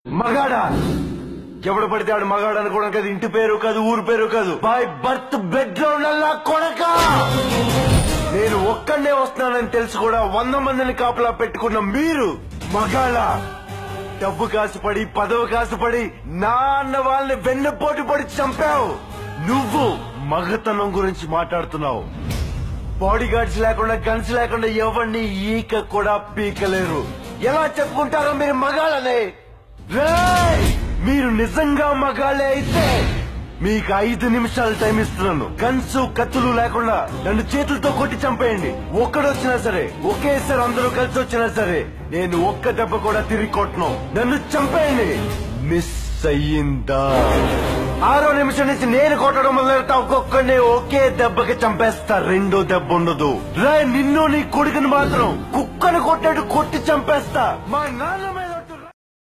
మగాడా ఎవడు పడితే ఆడు మగాడు అనుకోవడం కాదు, ఇంటి పేరు కాదు, ఊరు పేరు కాదు, బై బర్త్ బ్యాక్గ్రౌండ్ అలా కొడక. నేను ఒక్కడే వస్తున్నానని తెలిసి కూడా 100 మందిని కాపలా పెట్టుకున్న మీరు మగాళ్ళ. డబ్బు కాసుపడి పదవి కాసుపడి నా అన్న వాళ్ళని వెన్నపోటు పడి చంపావు. నువ్వు మగతనం గురించి మాట్లాడుతున్నావు. బాడీ గార్డ్స్ లేకుండా గన్స్ లేకుండా ఎవరిని ఈక కూడా పీకలేరు. ఎలా చెప్పుకుంటారో మీరు మగాళ్ళనే? మీరు నిజంగా మగాళ్ళే అయితే మీకు 5 నిమిషాలు టైం ఇస్తున్నాను. గన్స్ కత్తులు లేకుండా నన్ను చేతులతో కొట్టి చంపేయండి. ఒక్కడొచ్చినా సరే, ఒకేసారి అందరూ కలిసి వచ్చినా సరే, నేను ఒక్క దెబ్బ కూడా తిరిగి కొట్టను. నన్ను చంపేయండి. మిస్ అయ్యిందా? 6వ నిమిషం నుంచి నేను కొట్టడం మొదలెడతా. ఒక్కొక్కడిని ఒకే దెబ్బకి చంపేస్తా. రెండో దెబ్బ ఉండదు. నిన్ను నీ కొడుకుని మాత్రం కుక్కను కొట్టాడు కొట్టి చంపేస్తా. మా నాన్న మీద